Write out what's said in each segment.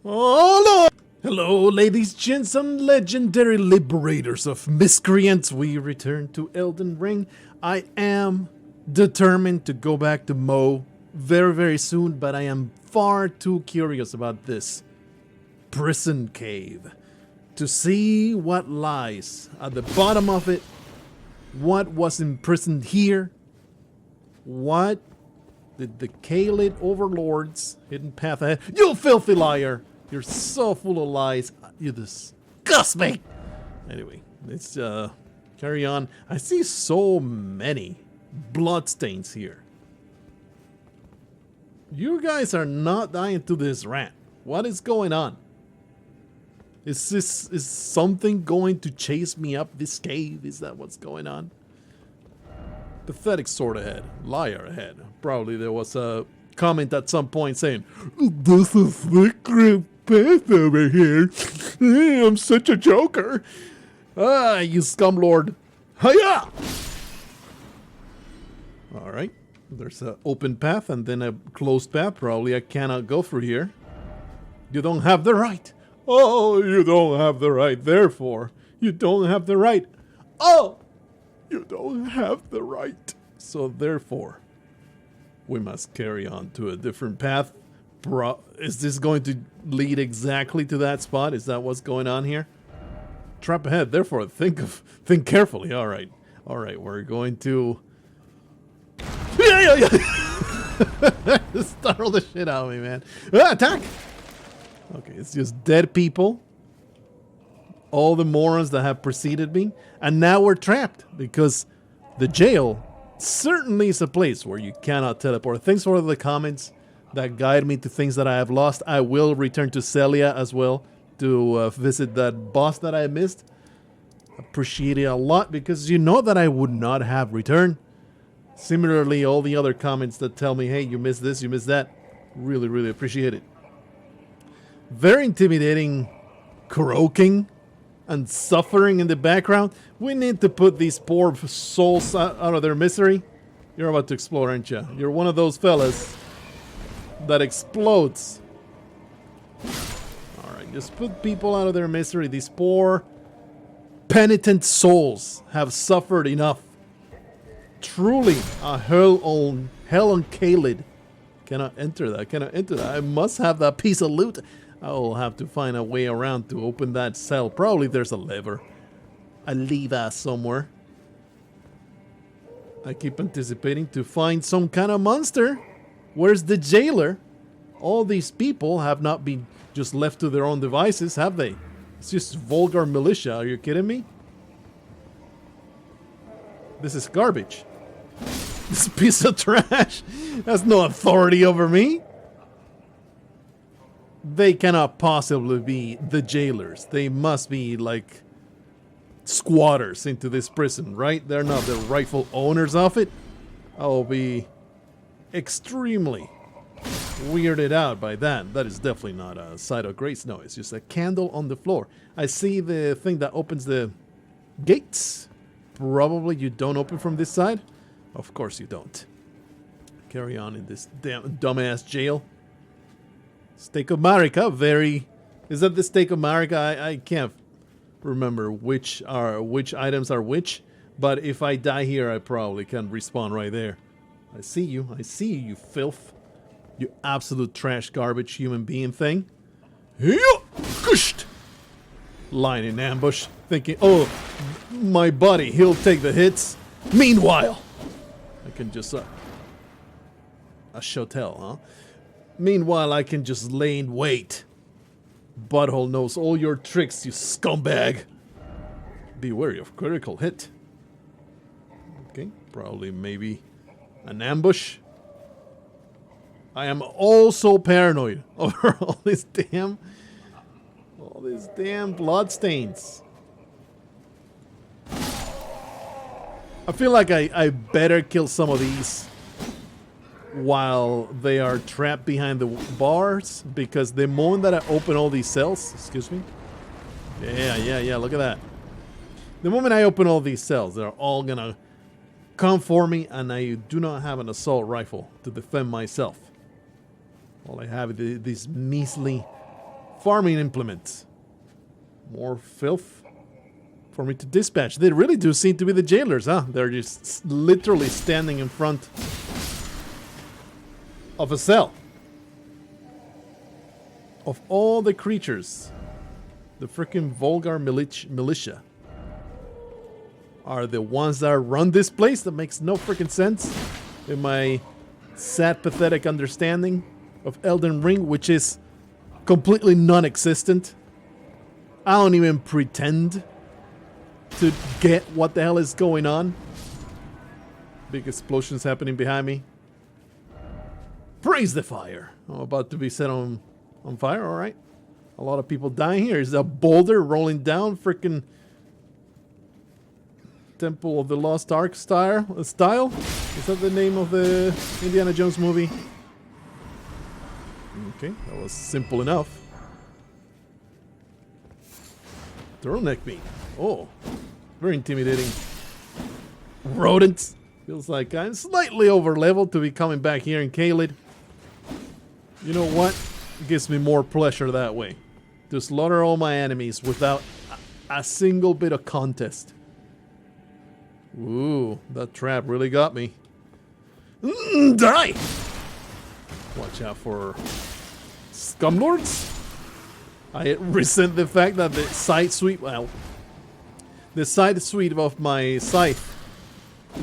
Oh Lord! Hello, ladies, gents, and legendary liberators of miscreants. We return to Elden Ring. I am determined to go back to Mohg very, very soon, but I am far too curious about this prison cave to see what lies at the bottom of it, what was imprisoned here, what did the Kaled overlords hidden path ahead. You filthy liar! You're so full of lies. You disgust me. Anyway, let's carry on. I see so many bloodstains here. You guys are not dying to this rat. What is going on? Is something going to chase me up this cave? Is that what's going on? Pathetic sword ahead. Liar ahead. Probably there was a comment at some point saying, "This is secret path over here. I'm such a joker. Ah, you scumlord. Hiya!" Alright. There's an open path and then a closed path. Probably I cannot go through here. You don't have the right. Oh, you don't have the right. Therefore, you don't have the right. Oh! You don't have the right. So therefore, we must carry on to a different path. Is this going to lead exactly to that spot? Is that what's going on here? Trap ahead. Therefore, think carefully. All right. We're going to. Startle the shit out of me, man. Attack! Okay, it's just dead people. All the morons that have preceded me. And now we're trapped because the jail certainly is a place where you cannot teleport. Thanks for the comments that guide me to things that I have lost. I will return to Celia as well to visit that boss that I missed. Appreciate it a lot because you know that I would not have returned. Similarly, all the other comments that tell me, hey, you missed this, you missed that. Really, really appreciate it. Very intimidating croaking and suffering in the background. We need to put these poor souls out of their misery. You're about to explode, aren't you? You're one of those fellas that explodes. Alright, just put people out of their misery. These poor penitent souls have suffered enough. Truly a hell on Kaled. Cannot enter that. I must have that piece of loot. I will have to find a way around to open that cell. Probably there's a lever. A lever somewhere. I keep anticipating to find some kind of monster. Where's the jailer? All these people have not been just left to their own devices, have they? It's just vulgar militia. Are you kidding me? This is garbage. This piece of trash has no authority over me. They cannot possibly be the jailers. They must be like squatters into this prison, right? They're not the rightful owners of it. I'll be extremely weirded out by that. That is definitely not a site of grace. No, it's just a candle on the floor. I see the thing that opens the gates. Probably you don't open from this side. Of course you don't. Carry on in this damn dumbass jail. Stake of Marika, is that the Stake of Marika? I can't remember which items are which, but if I die here, I probably can respawn right there. I see you, you filth. You absolute trash garbage human being thing. Lying in ambush, thinking, oh, my buddy, he'll take the hits. Meanwhile, I can just, a shotel, huh? Meanwhile, I can just lay in wait. Butthole knows all your tricks, you scumbag. Be wary of critical hit. Okay, probably maybe an ambush. I am also paranoid over all these damn bloodstains. I feel like I better kill some of these while they are trapped behind the bars, because the moment that I open all these cells, excuse me, yeah, look at that. The moment I open all these cells, they're all gonna come for me, and I do not have an assault rifle to defend myself. All I have is these measly farming implements. More filth for me to dispatch. They really do seem to be the jailers, huh? They're just literally standing in front of a cell. Of all the creatures, the freaking vulgar militia are the ones that run this place. That makes no freaking sense in my sad, pathetic understanding of Elden Ring, which is completely non-existent. I don't even pretend to get what the hell is going on. Big explosions happening behind me. Praise the fire. I'm about to be set on fire, alright. A lot of people dying here. Is a boulder rolling down freaking Temple of the Lost Ark style? Is that the name of the Indiana Jones movie? Okay, that was simple enough. Turtleneck beam. Oh, very intimidating. Rodents. Feels like I'm slightly over leveled to be coming back here in Caelid. You know what? It gives me more pleasure that way. To slaughter all my enemies without a single bit of contest. Ooh, that trap really got me. Die! Watch out for scumlords. I resent the fact that the side sweep, the side sweep of my scythe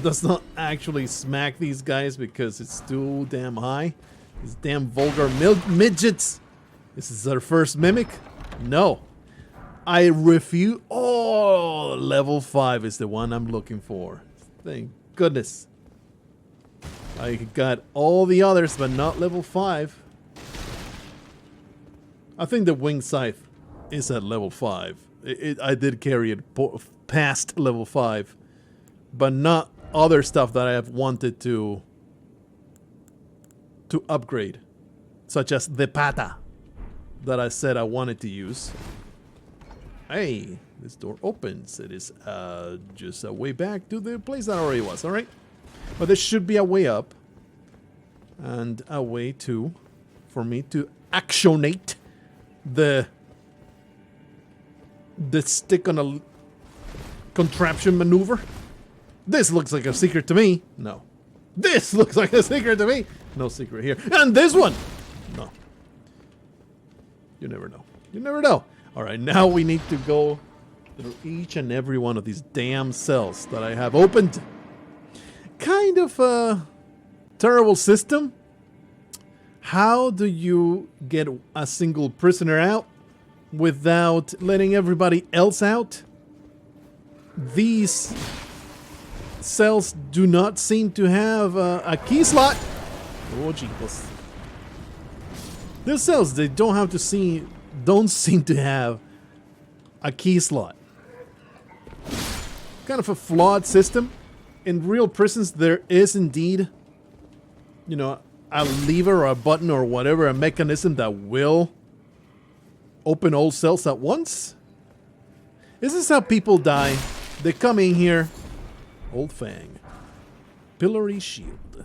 does not actually smack these guys because it's too damn high. These damn vulgar midgets. This is our first mimic? No. I refuse. Oh, level 5 is the one I'm looking for. Thank goodness. I got all the others, but not level 5. I think the winged scythe is at level 5. I did carry it past level 5, but not other stuff that I have wanted to upgrade, such as the pata that I said I wanted to use. Hey, this door opens. It is just a way back to the place that already was, alright? But there should be a way up and a way for me to actionate the stick on a contraption maneuver. This looks like a secret to me. No. This looks like a secret to me. No secret here. And this one. No. You never know. You never know. Alright, now we need to go through each and every one of these damn cells that I have opened. Kind of a terrible system. How do you get a single prisoner out without letting everybody else out? These cells do not seem to have a key slot. Oh, Jesus. These cells, they don't seem to have a key slot. Kind of a flawed system. In real prisons, there is indeed, you know, a lever or a button or whatever, a mechanism that will open all cells at once. This is how people die. They come in here. Old Fang. Pillory shield.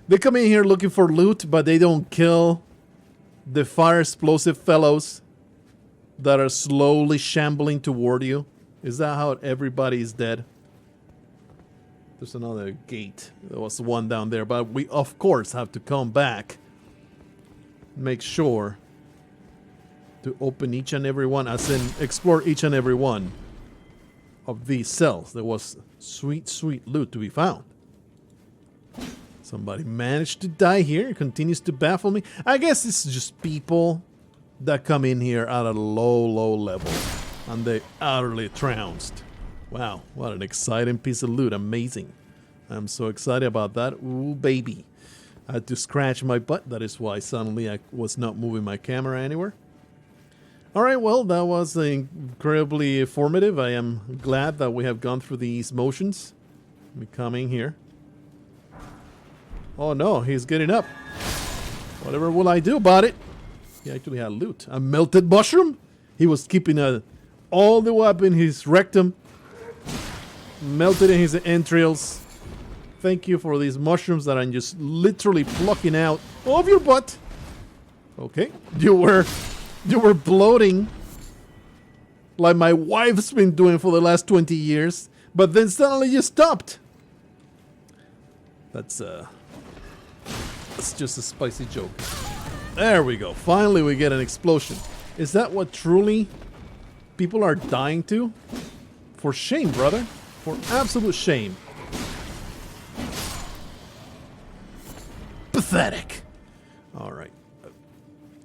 They come in here looking for loot, but they don't kill the fire explosive fellows that are slowly shambling toward you. Is that how everybody is dead? There's another gate. There was one down there, but we of course have to come back. Make sure to open each and every one, as in explore each and every one of these cells. There was sweet, sweet loot to be found. Somebody managed to die here. It continues to baffle me. I guess it's just people that come in here at a low, low level, and they utterly trounced. Wow, what an exciting piece of loot. Amazing. I'm so excited about that. Ooh, baby. I had to scratch my butt. That is why suddenly I was not moving my camera anywhere. Alright, well, that was incredibly informative. I am glad that we have gone through these motions. Let me come in here. Oh no, he's getting up. Whatever will I do about it? He actually had loot. A melted mushroom? He was keeping all the way up in his rectum. Melted in his entrails. Thank you for these mushrooms that I'm just literally plucking out of your butt. Okay, you were You were bloating like my wife's been doing for the last 20 years, but then suddenly you stopped. That's just a spicy joke. There we go. Finally we get an explosion. Is that what truly people are dying to? For shame, brother. For absolute shame. Pathetic. Alright.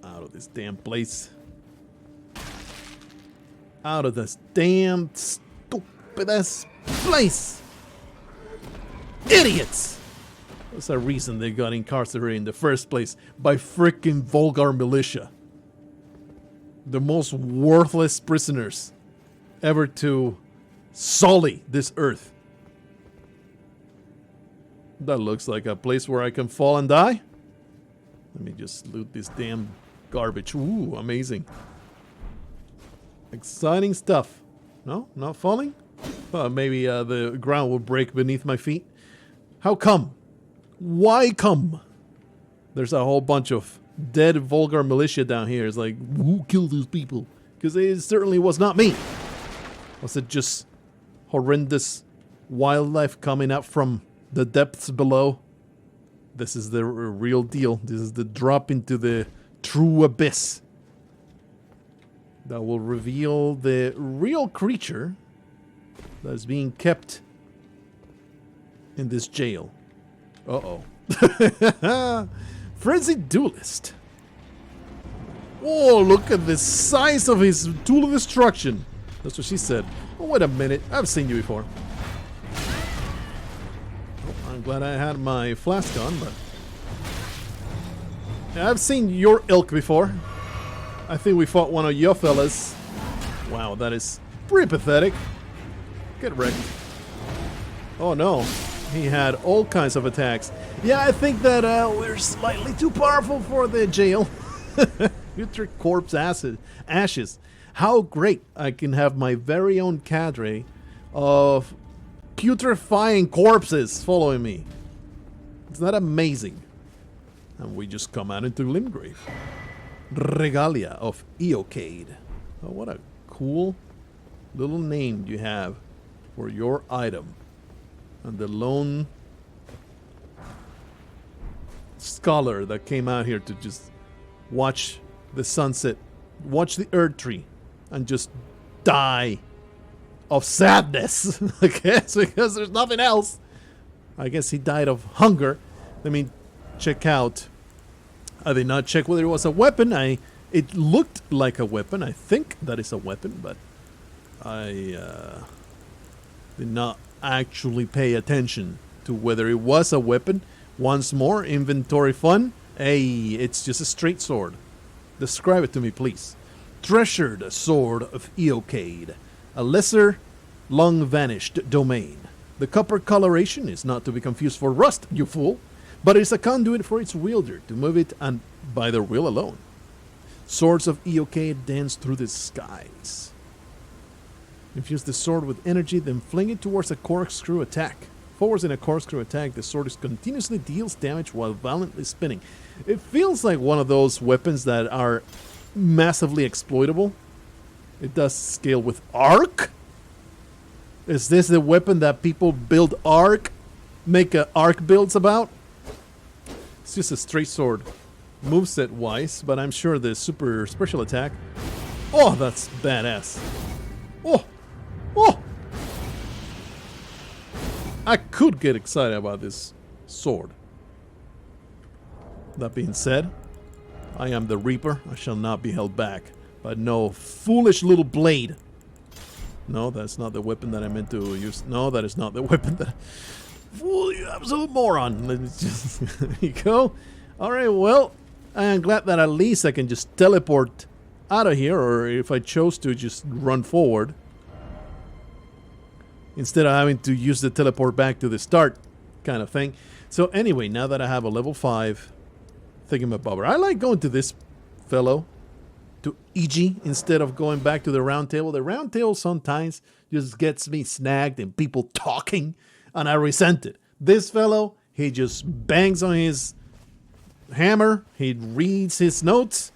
Out of this damn place. Out of this damn stupid ass place. Idiots! That's the reason they got incarcerated in the first place. By freaking vulgar militia. The most worthless prisoners ever to sully this earth. That looks like a place where I can fall and die. Let me just loot this damn garbage. Ooh, amazing. Exciting stuff. No? Not falling? Maybe the ground will break beneath my feet. How come? Why come? There's a whole bunch of dead vulgar militia down here. It's like, who killed these people? Because it certainly was not me. Was it just horrendous wildlife coming up from the depths below? This is the real deal. This is the drop into the true abyss that will reveal the real creature that is being kept in this jail. Uh-oh. Frenzied Duelist. Oh, look at the size of his tool of destruction. That's what she said. Oh, wait a minute. I've seen you before. Oh, I'm glad I had my flask on, but... yeah, I've seen your ilk before. I think we fought one of your fellas. Wow, that is pretty pathetic. Get wrecked. Oh, no. He had all kinds of attacks. Yeah, I think that we're slightly too powerful for the jail. Putrid corpse ashes. How great I can have my very own cadre of putrefying corpses following me. It's not amazing. And we just come out into Limgrave. Regalia of Eocade. Oh, what a cool little name you have for your item. And the lone scholar that came out here to just watch the sunset, watch the Earth Tree, and just die of sadness. I guess, because there's nothing else. I guess he died of hunger. Let me check out. I did not check whether it was a weapon. It looked like a weapon. I think that is a weapon, but I did not actually pay attention to whether it was a weapon. Once more, inventory fun. Hey, it's just a straight sword. Describe it to me, please. Treasured sword of Eocade, a lesser, long-vanished domain. The copper coloration is not to be confused for rust, you fool, but it is a conduit for its wielder to move it and by their will alone. Swords of Eocade dance through the skies. Infuse the sword with energy, then fling it towards a corkscrew attack. Forwards in a corkscrew attack, the sword continuously deals damage while violently spinning. It feels like one of those weapons that are massively exploitable. It does scale with arc. Is this the weapon that people build make arc builds about? It's just a straight sword, moveset wise, but I'm sure the super special attack. Oh, that's badass. Oh. Oh! I could get excited about this sword. That being said, I am the Reaper. I shall not be held back by no foolish little blade. No, that's not the weapon that I meant to use. No, that is not the weapon that... Fool, you absolute moron. Let's just... there you go. Alright, well, I am glad that at least I can just teleport out of here, or if I chose to, just run forward. Instead of having to use the teleport back to the start kind of thing. So anyway, now that I have a level 5 thingamabobber, I like going to this fellow, to Iji, instead of going back to the round table. The round table sometimes just gets me snagged and people talking, and I resent it. This fellow, he just bangs on his hammer, he reads his notes,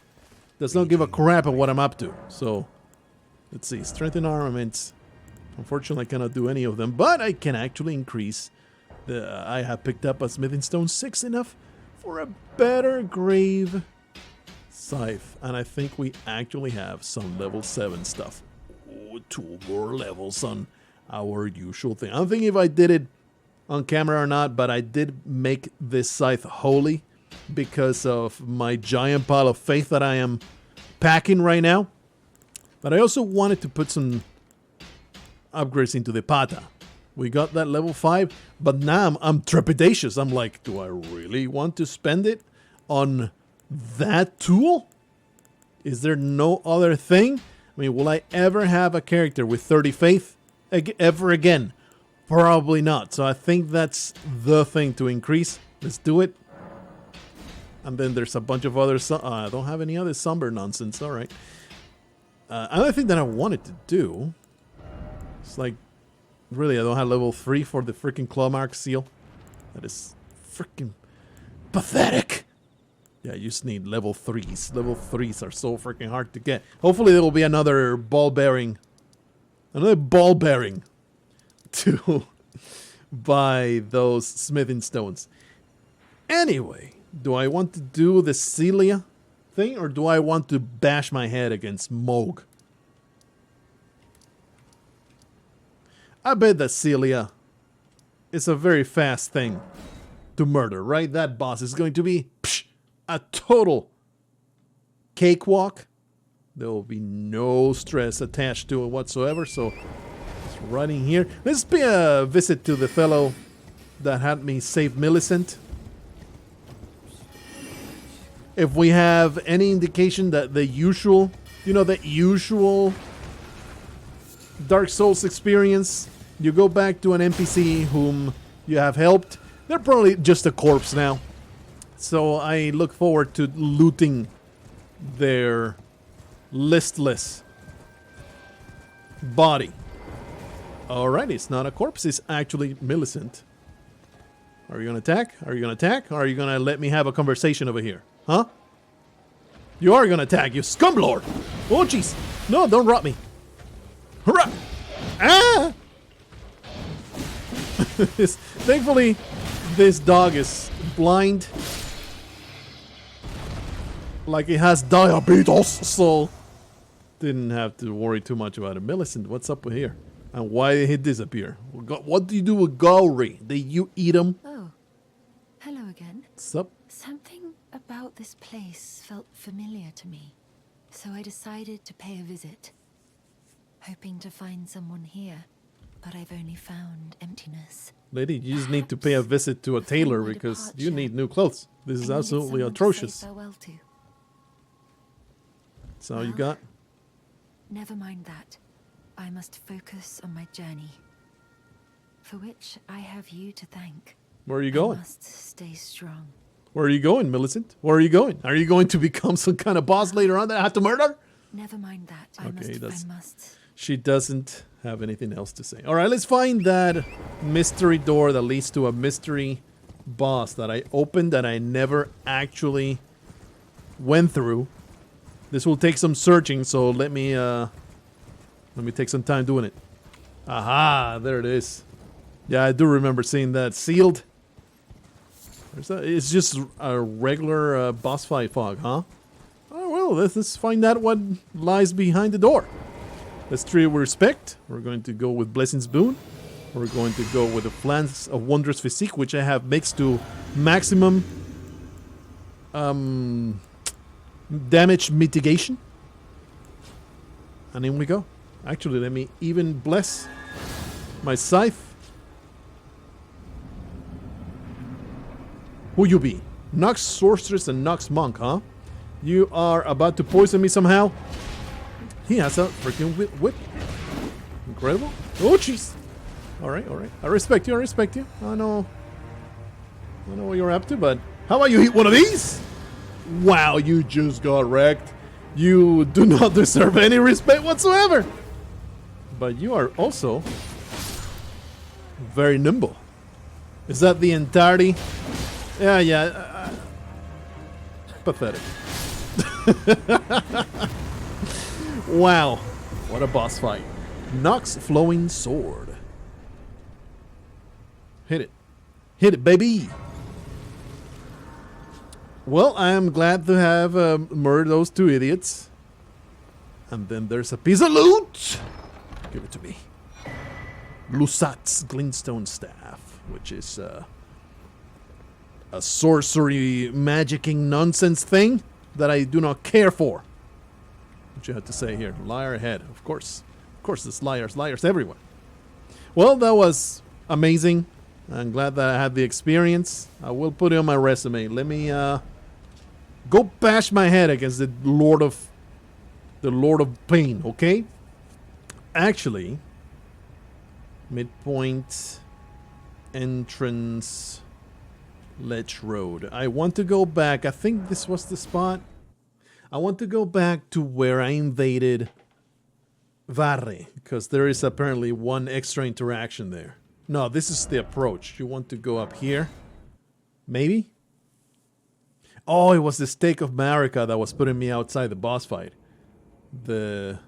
does not give a crap at what I'm up to. So, let's see. Strengthen armaments. Unfortunately, I cannot do any of them, but I can actually increase the... I have picked up a smithing stone 6 enough for a better grave scythe. And I think we actually have some level 7 stuff. Ooh, 2 more levels on our usual thing. I don't think if I did it on camera or not, but I did make this scythe holy because of my giant pile of faith that I am packing right now. But I also wanted to put some upgrades into the pata. We got that level 5, but now I'm trepidatious. I'm like, do I really want to spend it on that tool? Is there no other thing? I mean, will I ever have a character with 30 faith ever again? Probably not. So I think that's the thing to increase. Let's do it. And then there's a bunch of other... I don't have any other somber nonsense. All right. Another thing that I wanted to do... It's like... Really, I don't have level 3 for the freaking claw mark seal. That is freaking pathetic. Yeah, you just need level 3s. Level 3s are so freaking hard to get. Hopefully there will be another ball bearing. Another ball bearing to buy those smithing stones. Anyway, do I want to do the Celia thing or do I want to bash my head against Mohg? I bet that Celia is a very fast thing to murder, right? That boss is going to be a total cakewalk. There will be no stress attached to it whatsoever, so it's running here. Let's pay a visit to the fellow that had me save Millicent. If we have any indication that the usual, the usual Dark Souls experience, you go back to an NPC whom you have helped, they're probably just a corpse now. So I look forward to looting their listless body. Alright, it's not a corpse, it's actually Millicent. Are you gonna attack? Are you gonna attack? Or are you gonna let me have a conversation over here? Huh? You are gonna attack, you scumlord! Oh jeez! No, don't rot me! Hurrah! Ah! Thankfully, this dog is blind. Like it has diabetes, so didn't have to worry too much about it. Millicent, what's up with here? And why did he disappear? What do you do with Gowry? Did you eat him? Oh, hello again. What's up? Something about this place felt familiar to me, so I decided to pay a visit. Hoping to find someone here, but I've only found emptiness. Lady, you just need to pay a visit to a tailor because you need new clothes. This is absolutely atrocious. That's all you got? Never mind that. I must focus on my journey, for which I have you to thank. Where are you going? I must stay strong. Where are you going, Millicent? Where are you going? Are you going to become some kind of boss later on that I have to murder? Never mind that. I must. She doesn't have anything else to say. All right, let's find that mystery door that leads to a mystery boss that I opened that I never actually went through. This will take some searching, so let me take some time doing it. Aha, there it is. Yeah, I do remember seeing that. Sealed. It's just a regular boss fight fog, huh? Oh, well, let's find out what lies behind the door. Let's treat it with respect. We're going to go with Blessing's Boon. We're going to go with the Flans of Wondrous Physique, which I have mixed to maximum damage mitigation. And in we go. Actually, let me even bless my scythe. Who you be? Nox Sorceress and Nox Monk, huh? You are about to poison me somehow? He has a freaking whip. Incredible. Oh, jeez. Alright, alright. I respect you, I know what you're up to, but how about you eat one of these? Wow, you just got wrecked. You do not deserve any respect whatsoever. But you are also very nimble. Is that the entirety? Yeah. Pathetic. Wow. What a boss fight. Nox Flowing Sword. Hit it. Hit it, baby. Well, I am glad to have murdered those two idiots. And then there's a piece of loot. Give it to me. Lusat's Glintstone Staff, which is a sorcery magicking nonsense thing that I do not care for. What you have to say here? Liar ahead. Of course, there's liars everywhere. Well, that was amazing. I'm glad that I had the experience. I will put it on my resume. Let me go bash my head against the Lord of Pain. Okay. Actually, midpoint, entrance, Ledge Road. I want to go back. I think this was the spot. I want to go back to where I invaded Varre, because there is apparently one extra interaction there. No, this is the approach. You want to go up here? Maybe? Oh, it was the Stake of Marika that was putting me outside the boss fight. The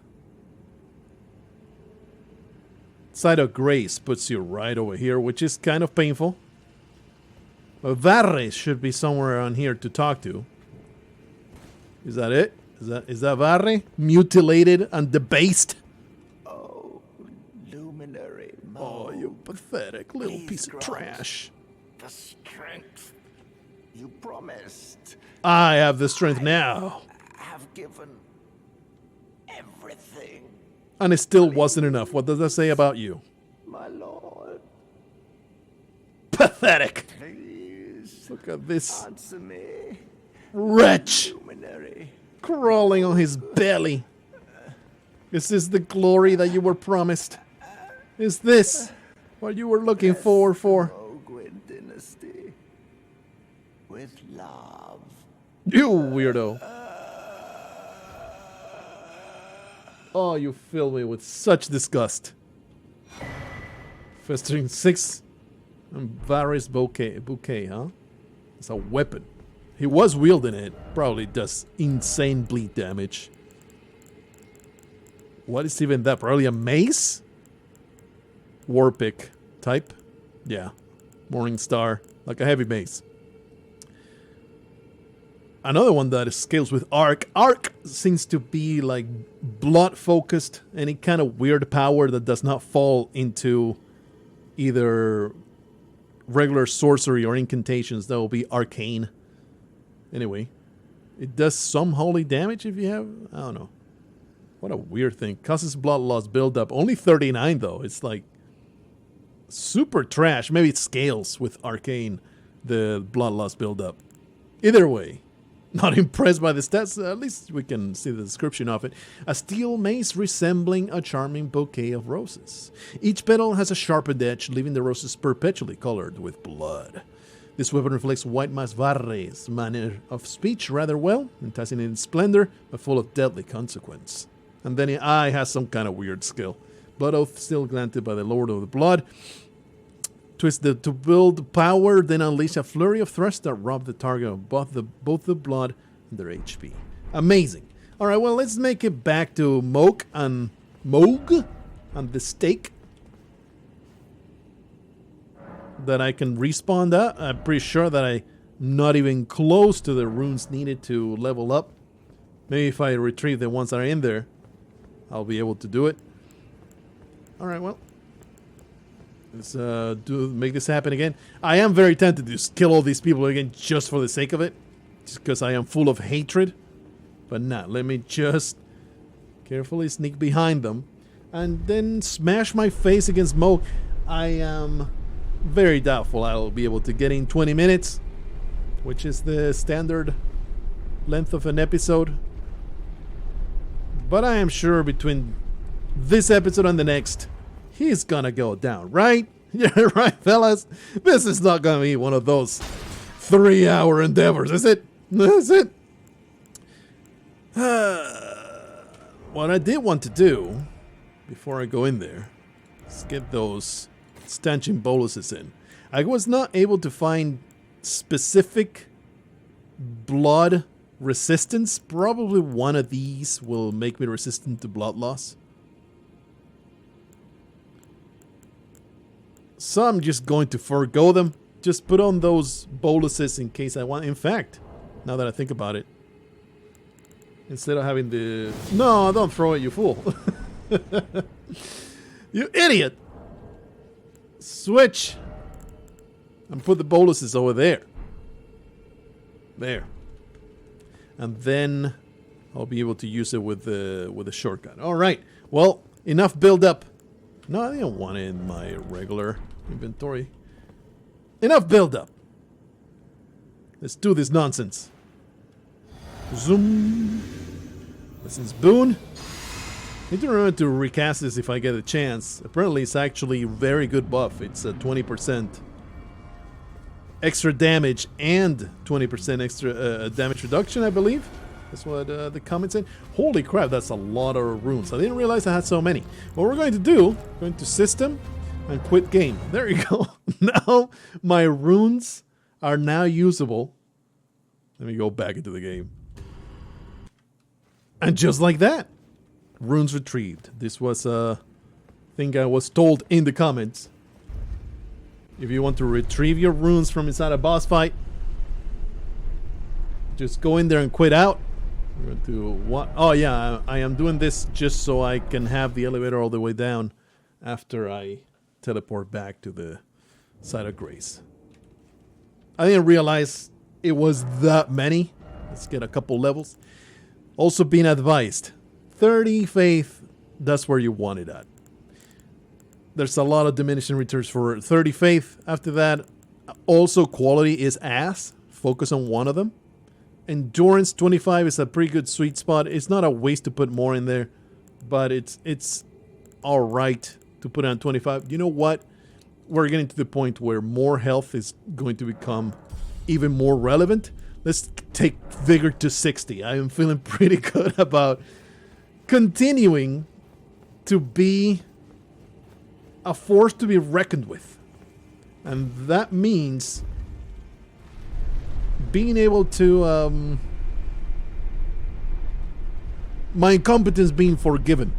Side of Grace puts you right over here, which is kind of painful. But Varre should be somewhere around here to talk to. Is that it? Is that Varre? Mutilated and debased? Oh, luminary Mohg. Oh, you pathetic little Please piece of grant trash. the strength you promised. I have the strength now. Have given everything, And it still wasn't enough. What does that say about you? my lord. Pathetic. Please Look at this answer me, wretch luminary. crawling on his belly. Is this the glory that you were promised? Is this what you were looking forward for? Mohg dynasty with love. You weirdo. Oh, you fill me with such disgust. Festering 6 and Varys bouquet, huh? It's a weapon. He was wielding it. Probably does insane bleed damage. What is even that? Probably a mace? Warpick type? Yeah. Morning Star. Like a heavy mace. Another one that scales with Arc. Arc seems to be like blood focused. Any kind of weird power that does not fall into either regular sorcery or incantations. That will be arcane. Anyway. It does some holy damage if you have... I don't know. What a weird thing. Causes blood loss buildup. Only 39 though. It's like... super trash. Maybe it scales with arcane. The blood loss buildup. Either way. Not impressed by the stats, at least we can see the description of it. A steel mace resembling a charming bouquet of roses. Each petal has a sharpened edge, leaving the roses perpetually colored with blood. This weapon reflects White Mask Varre's manner of speech rather well, enticing in its splendor, but full of deadly consequence. And then the eye has some kind of weird skill. Blood Oath still granted by the Lord of the Blood. Twist to build power, then unleash a flurry of thrusts that rob the target of both the blood and their HP. Amazing. Alright, well, let's make it back to Mohg and the stake. That I can respawn that. I'm pretty sure that I'm not even close to the runes needed to level up. Maybe if I retrieve the ones that are in there, I'll be able to do it. Alright, well. Let's make this happen again. I am very tempted to just kill all these people again just for the sake of it. Just because I am full of hatred. But nah, let me just carefully sneak behind them. And then smash my face against Mohg. I am very doubtful I'll be able to get in 20 minutes. Which is the standard length of an episode. But I am sure between this episode and the next... he's gonna go down, right? Yeah, right, fellas? This is not gonna be one of those 3-hour endeavors, is it? Is it? What I did want to do, before I go in there, is get those stanchion boluses in. I was not able to find specific blood resistance. Probably one of these will make me resistant to blood loss. So I'm just going to forego them. Just put on those boluses in case I want. In fact, now that I think about it, instead of having the... No, don't throw it, you fool. You idiot. Switch. And put the boluses over there. There. And then I'll be able to use it with the shortcut. All right. Well, enough build up. No, I don't want it in my regular inventory. Enough build up. Let's do this nonsense. Zoom. Lessons boon. Need to remember to recast this if I get a chance. Apparently it's actually very good buff. It's a 20% extra damage and 20% extra damage reduction, I believe. That's what the comment said. Holy crap, that's a lot of runes. I didn't realize I had so many. What we're going to do, going to system and quit game. There you go. Now my runes are now usable. Let me go back into the game. And just like that, runes retrieved. This was a thing I was told in the comments. If you want to retrieve your runes from inside a boss fight, just go in there and quit out. We're going to what? Oh yeah, I am doing this just so I can have the elevator all the way down after I teleport back to the side of grace. I didn't realize it was that many. Let's get a couple levels. Also being advised, 30 faith, that's where you want it at. There's a lot of diminishing returns for 30 faith. After that, also quality is ass. Focus on one of them. Endurance 25 is a pretty good sweet spot. It's not a waste to put more in there, but it's all right to put on 25. You know what? We're getting to the point where more health is going to become even more relevant. Let's take vigor to 60. I am feeling pretty good about continuing to be a force to be reckoned with. And that means being able to my incompetence being forgiven.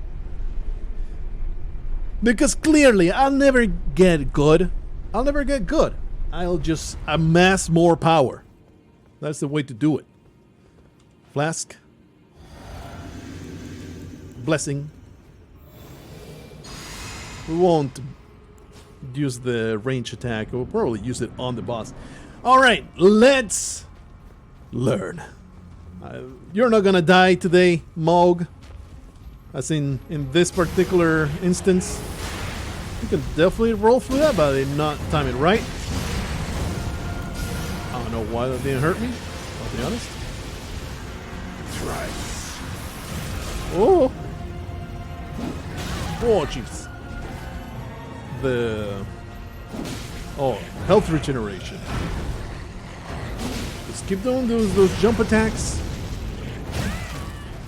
Because clearly I'll never get good. I'll never get good. I'll just amass more power. That's the way to do it. Flask. Blessing. We won't use the range attack. We'll probably use it on the boss. Alright, let's learn. You're not gonna die today, Mohg. As in this particular instance. You can definitely roll through that, but I did not time it right. I don't know why that didn't hurt me, I'll be honest. Try. Oh! Oh, jeez. Oh, health regeneration. Just keep doing those jump attacks.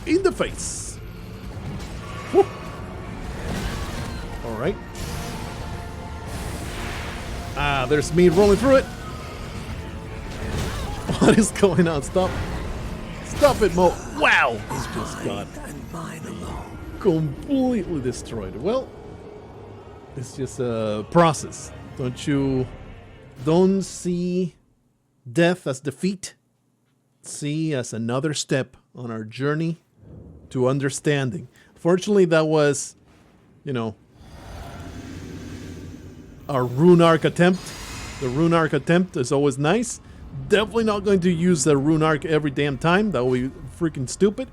In the face. Whoop. All right. Ah, there's me rolling through it. What is going on? Stop it, Mo. Wow, he's just got completely destroyed. Well, it's just a process. Don't see death as defeat. See as another step on our journey to understanding. Fortunately, that was, our rune arc attempt. The rune arc attempt is always nice. Definitely not going to use the rune arc every damn time. That would be freaking stupid.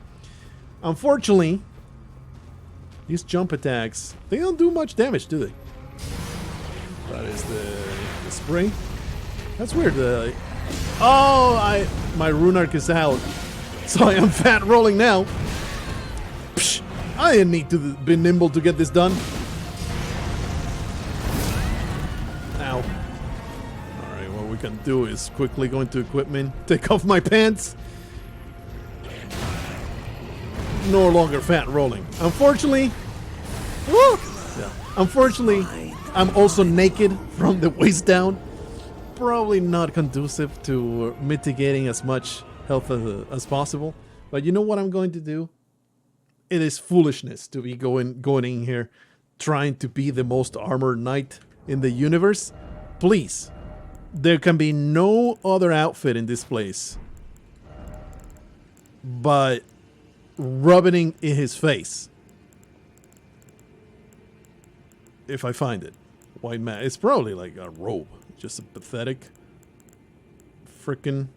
Unfortunately, these jump attacks, they don't do much damage, do they? That is the spray. That's weird. My rune arc is out. So I am fat rolling now. Psh, I didn't need to be nimble to get this done. Ow. Alright, what we can do is quickly go into equipment, take off my pants. No longer fat rolling. Unfortunately, I'm also naked from the waist down. Probably not conducive to mitigating as much health as possible. But you know what I'm going to do? It is foolishness to be going in here trying to be the most armored knight in the universe. Please, there can be no other outfit in this place but rubbing in his face. If I find it. White mask. It's probably like a robe. Just a pathetic freaking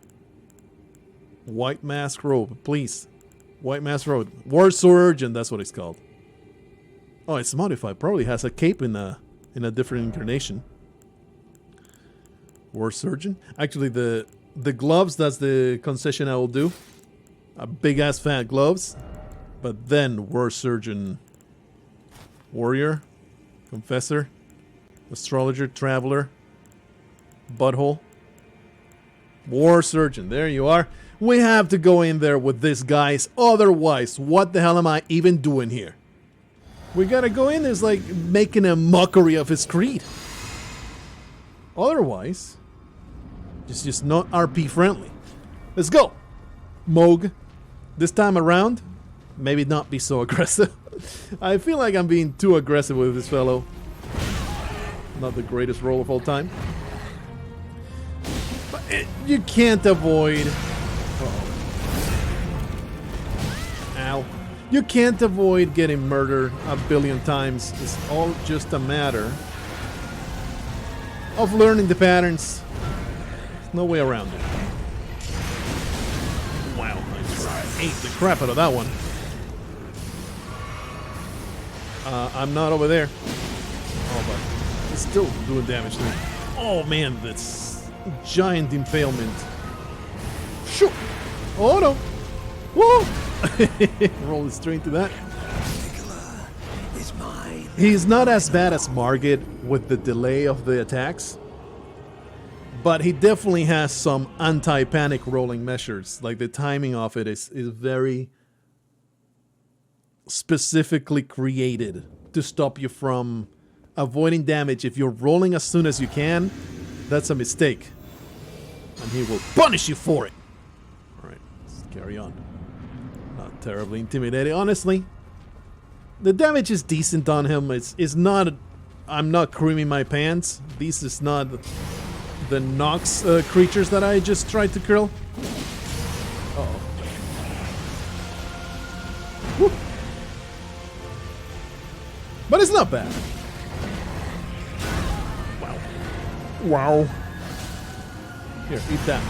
white mask robe. Please. White mask robe. War Surgeon, that's what it's called. Oh, it's modified. Probably has a cape in a different incarnation. War Surgeon. Actually, the gloves, that's the concession I will do. A big ass fat gloves. But then War Surgeon. Warrior. Confessor. Astrologer. Traveler. Butthole. War Surgeon. There you are. We have to go in there with this, guys. Otherwise, what the hell am I even doing here? We gotta go in. It's like making a mockery of his creed. Otherwise, it's just not RP friendly. Let's go. Mohg. This time around, maybe not be so aggressive. I feel like I'm being too aggressive with this fellow. Not the greatest roll of all time. But you can't avoid... Ow. You can't avoid getting murdered a billion times. It's all just a matter of learning the patterns. There's no way around it. Wow, I just ate the crap out of that one. I'm not over there. Oh, but it's still doing damage to me. Oh man, that's giant impalement. Shoot! Oh no! Whoa! Roll straight into that. He's not as bad as Margit with the delay of the attacks, but he definitely has some anti-panic rolling measures. Like the timing of it is very specifically created to stop you from avoiding damage. If you're rolling as soon as you can, that's a mistake, and he will punish you for it. All right, let's carry on. Not terribly intimidating, honestly. The damage is decent on him. It's not... I'm not creaming my pants. This is not the Nox creatures that I just tried to kill. Uh-oh. Woo. But it's not bad. Wow. Wow. Here, eat that.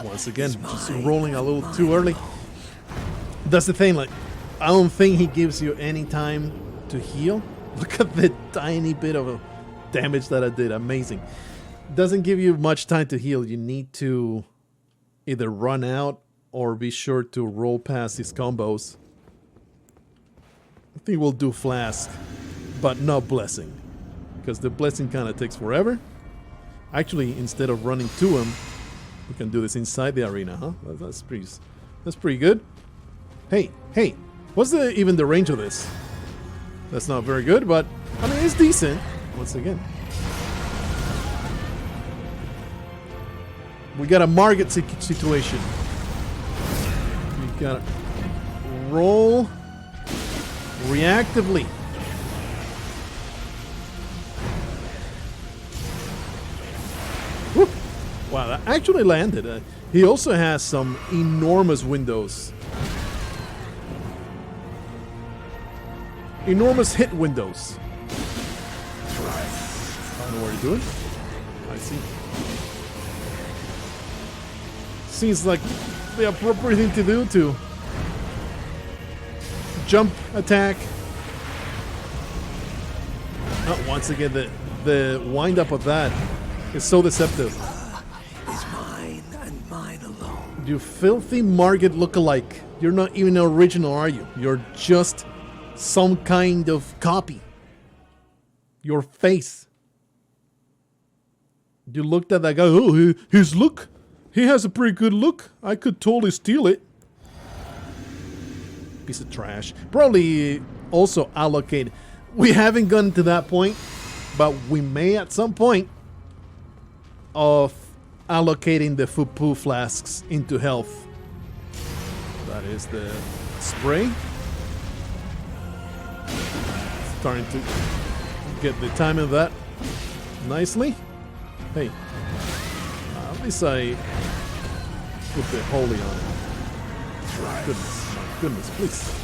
Once again, just rolling a little too early. That's the thing, like, I don't think he gives you any time to heal. Look at the tiny bit of damage that I did. Amazing. Doesn't give you much time to heal. You need to either run out or be sure to roll past these combos. I think we'll do Flask, but not Blessing, because the Blessing kind of takes forever. Actually, instead of running to him, we can do this inside the arena, huh? That's pretty good. Hey, what's even the range of this? That's not very good, but I mean it's decent. Once again, we got a Margit situation. We gotta roll reactively. Woo. Wow, that actually landed. He also has some enormous windows. Enormous hit windows. I don't know what you're doing. I see. Seems like the appropriate thing to do to jump attack. Once again, the wind up of that is so deceptive. Is mine and mine alone. You filthy Margit lookalike. You're not even original, are you? You're just some kind of copy. Your face. You looked at that guy. Oh, his look. He has a pretty good look. I could totally steal it. Piece of trash. Probably also allocate. We haven't gotten to that point, but we may at some point. of allocating the Fupu flasks into health. That is the spray. Starting to get the time of that nicely. Hey, at least I put the holy on it. Goodness, my goodness, please.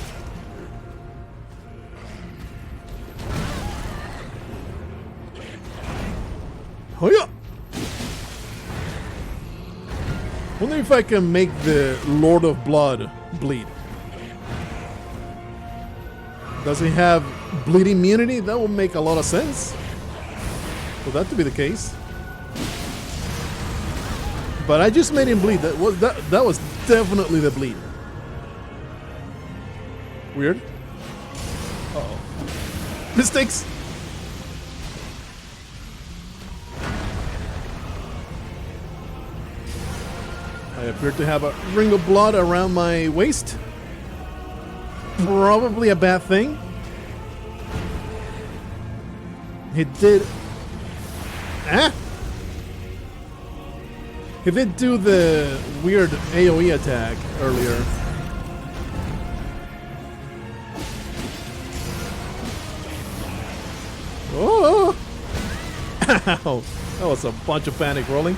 Oh yeah. Wonder if I can make the Lord of Blood bleed. Does he have bleed immunity? That would make a lot of sense for that to be the case. But I just made him bleed. That was definitely the bleed. Weird. Uh-oh. Mistakes. I appear to have a ring of blood around my waist. Probably a bad thing. He did... He did do the weird AoE attack earlier. Oh! Ow! That was a bunch of panic rolling.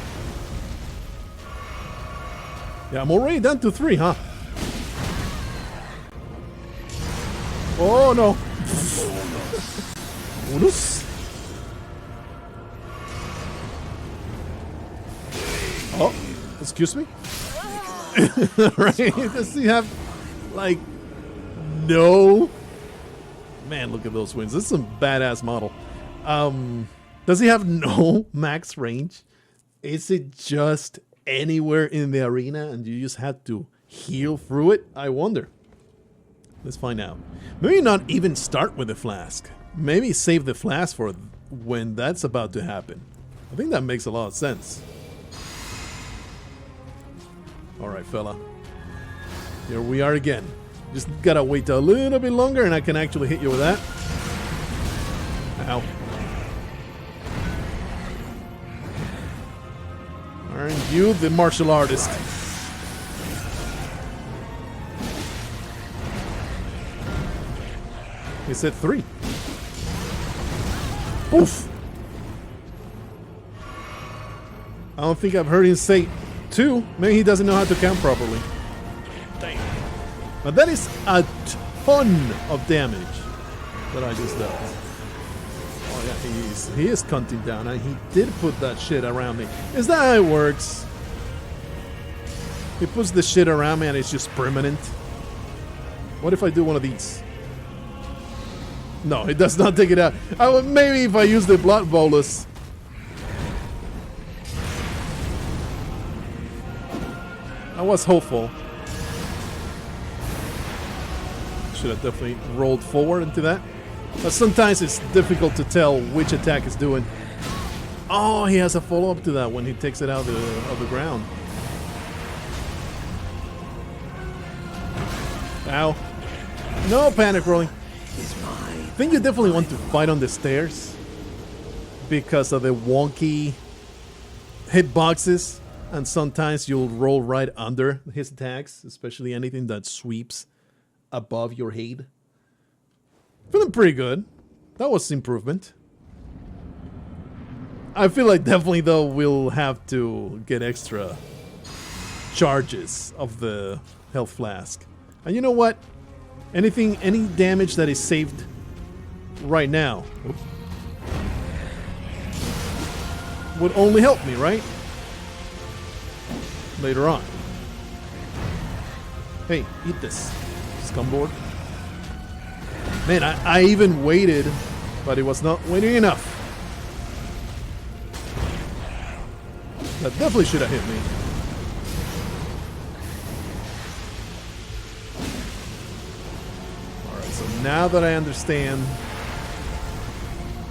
Yeah, I'm already down to 3, huh? Oh no! Unus? Oh, excuse me? Right? Does he have, like, no? Man, look at those wings. This is some badass model. Does he have no max range? Is it just anywhere in the arena and you just have to heal through it? I wonder. Let's find out. Maybe not even start with the flask. Maybe save the flask for when that's about to happen. I think that makes a lot of sense. Alright, fella. Here we are again. Just gotta wait a little bit longer and I can actually hit you with that. Ow. Aren't you the martial artist? He said 3. Oof. I don't think I've heard him say 2. Maybe he doesn't know how to count properly. Damn. But that is a ton of damage that I just dealt. Oh yeah, he is counting down, and he did put that shit around me. Is that how it works? He puts the shit around me and it's just permanent. What if I do one of these? No, it does not take it out. Maybe if I use the blood bolus. I was hopeful. Should have definitely rolled forward into that. But sometimes it's difficult to tell which attack is doing. Oh, he has a follow-up to that when he takes it out of the ground. Ow. No panic rolling. I think you definitely want to fight on the stairs because of the wonky hitboxes, and sometimes you'll roll right under his attacks, especially anything that sweeps above your head. Feeling pretty good. That was improvement. I feel like definitely though we'll have to get extra charges of the health flask. And you know what? Any damage that is saved right now would only help me, right? Later on. Hey, eat this, scumboard. Man, I even waited, but it was not waiting enough. That definitely should have hit me. Alright, so now that I understand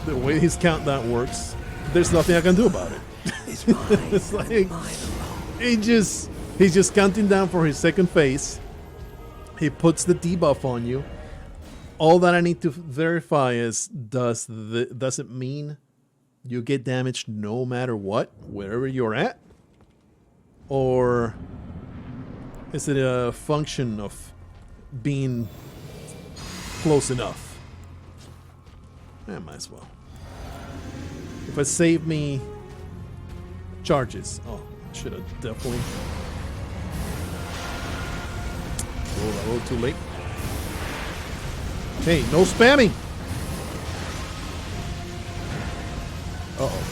the way his countdown works, there's nothing I can do about it. It's like he's just counting down for his second phase. He puts the debuff on you. All that I need to verify is does it mean you get damaged no matter what, wherever you're at? Or is it a function of being close enough? I might as well. If I save me charges. Oh, should have definitely. Oh, a little too late. Hey, no spamming! Uh-oh.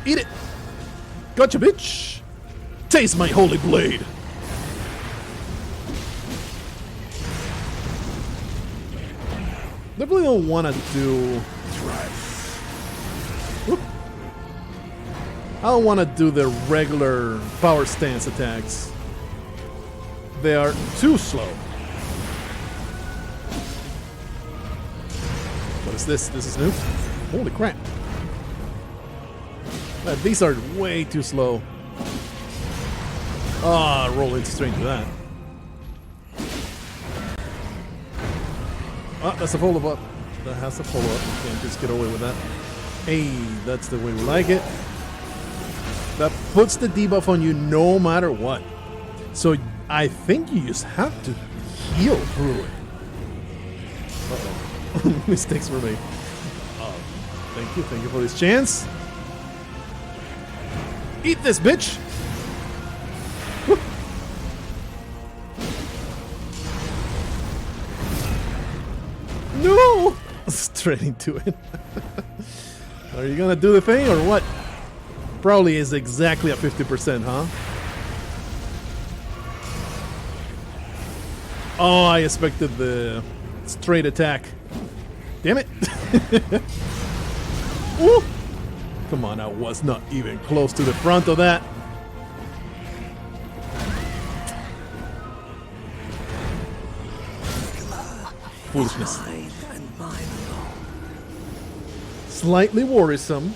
Eat it! Gotcha, bitch! Taste my holy blade! Definitely don't want to do... Whoop. I don't want to do the regular power stance attacks. They are too slow. What is this? This is new? Holy crap. These are way too slow. Ah, roll into straight to that. Ah, that's a follow-up. That has a follow-up. You can't just get away with that. Hey, that's the way we like it. That puts the debuff on you no matter what. So I think you just have to heal through it. Uh-oh. Mistakes were made. Thank you for this chance. Eat this, bitch! Woo. No! Straight into it. Are you gonna do the thing or what? Probably is exactly at 50%, huh? Oh, I expected the straight attack. Damn it! Ooh. Come on, I was not even close to the front of that. Foolishness. Slightly worrisome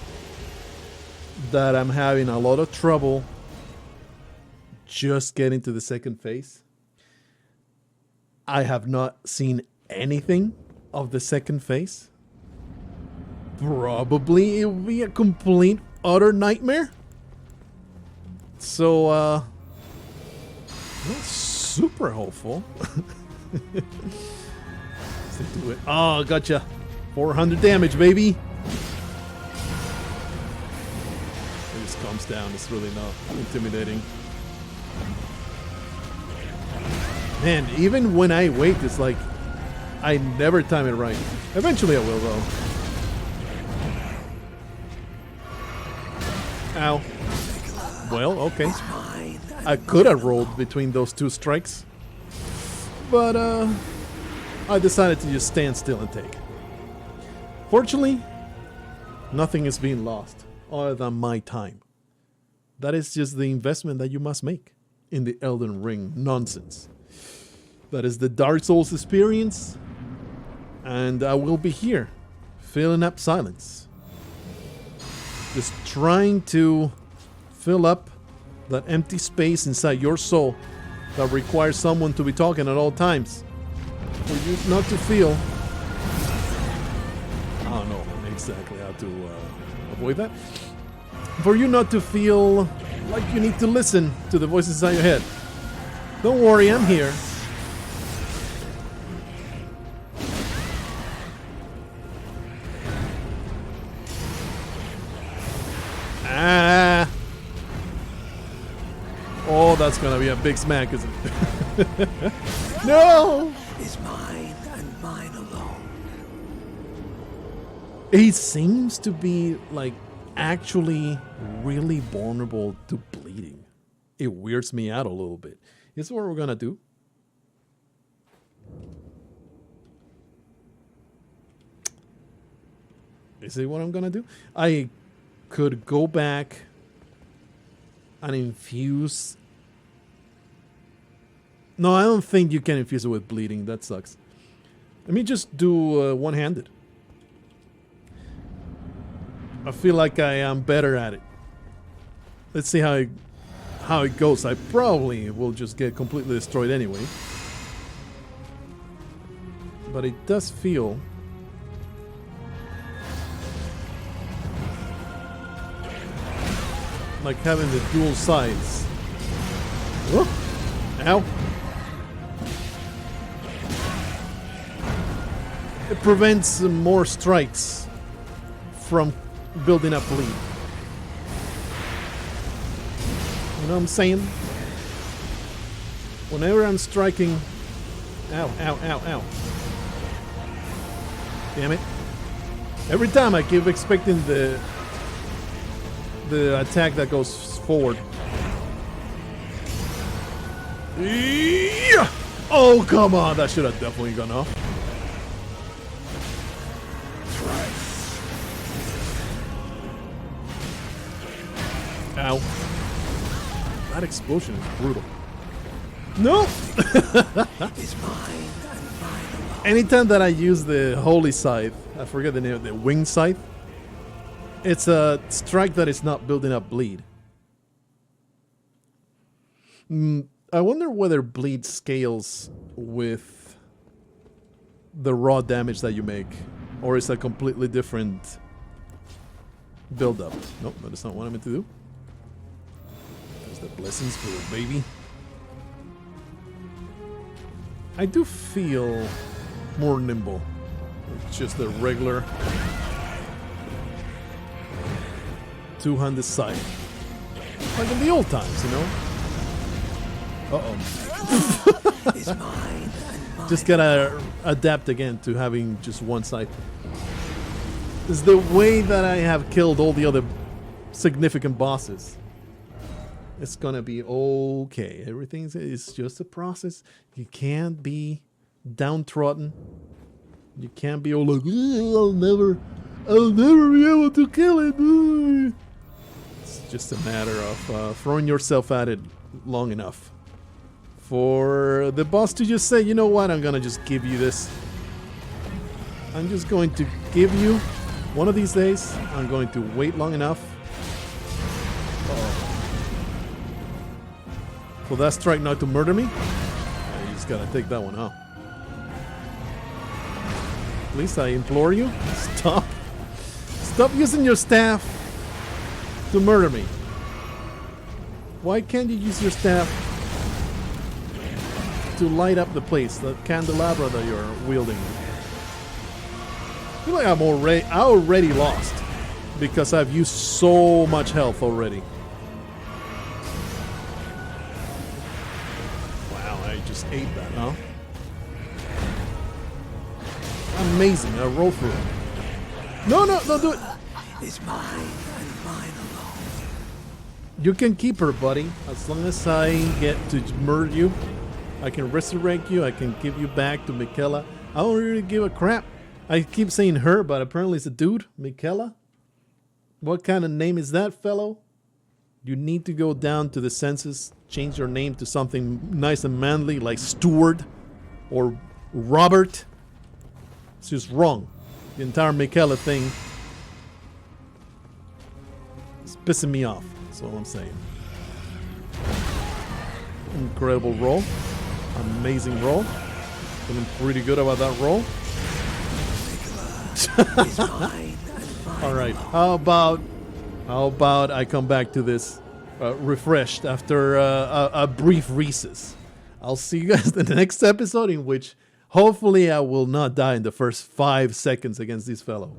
that I'm having a lot of trouble just getting to the second phase. I have not seen anything of the second phase. Probably it will be a complete, utter nightmare. So, not super hopeful. Let's do it. Oh, gotcha. 400 damage, baby. It just comes down. It's really not intimidating. Man, even when I wait, it's like I never time it right. Eventually I will, though. Ow. Well, okay. I could have rolled between those two strikes. But, I decided to just stand still and take. Fortunately, nothing is being lost other than my time. That is just the investment that you must make in the Elden Ring nonsense. That is the Dark Souls experience. And I will be here, filling up silence. Just trying to fill up that empty space inside your soul that requires someone to be talking at all times. For you not to feel... I don't know exactly how to avoid that. For you not to feel like you need to listen to the voices inside your head. Don't worry, I'm here. Ah! Oh, that's gonna be a big smack, isn't it? No! Is mine and mine alone. He seems to be like actually really vulnerable to bleeding. It weirds me out a little bit. Here's what we're gonna do. Is it what I'm gonna do? I could go back and infuse. No, I don't think you can infuse it with bleeding. That sucks. Let me just do one-handed. I feel like I am better at it. Let's see how it goes. I probably will just get completely destroyed anyway. But it does feel like having the dual sides. Whoop. Ow. It prevents more strikes from building up bleed. You know what I'm saying? Whenever I'm striking... Ow, ow, ow, ow. Damn it. Every time I keep expecting the attack that goes forward. Yeah! Oh, come on. That should have definitely gone off. Ow. That explosion is brutal. No! Anytime that I use the holy scythe, I forget the name of the wing scythe, it's a strike that is not building up bleed. I wonder whether bleed scales with the raw damage that you make, or is a completely different build up. Nope, that is not what I meant to do. There's the blessings for the baby. I do feel more nimble. It's just the regular two-handed scythe. Like in the old times, you know? Uh-oh. Just gotta adapt again to having just one scythe. It's the way that I have killed all the other significant bosses. It's gonna be okay. Everything is just a process. You can't be downtrodden. You can't be all like, I'll never be able to kill it. It's just a matter of throwing yourself at it long enough for the boss to just say, you know what, I'm gonna just give you this. I'm just going to give you one of these days. I'm going to wait long enough. For that strike not to murder me? Yeah, you just gotta take that one, huh? Please, I implore you, stop. Stop using your staff to murder me. Why can't you use your staff to light up the place, the candelabra that you're wielding? I feel like I already lost because I've used so much health already. Just ate that, huh? Amazing, I roll through it. No, don't do it! Is mine and mine alone. You can keep her, buddy. As long as I get to murder you, I can resurrect you, I can give you back to Michaela. I don't really give a crap. I keep saying her, but apparently it's a dude. Michaela? What kind of name is that, fellow? You need to go down to the census, change your name to something nice and manly like Stuart or Robert. It's just wrong. The entire Michaela thing is pissing me off. That's all I'm saying. Incredible roll. Amazing roll. Feeling pretty good about that roll. Alright, how about I come back to this refreshed after a brief recess. I'll see you guys in the next episode, in which hopefully I will not die in the first 5 seconds against this fellow.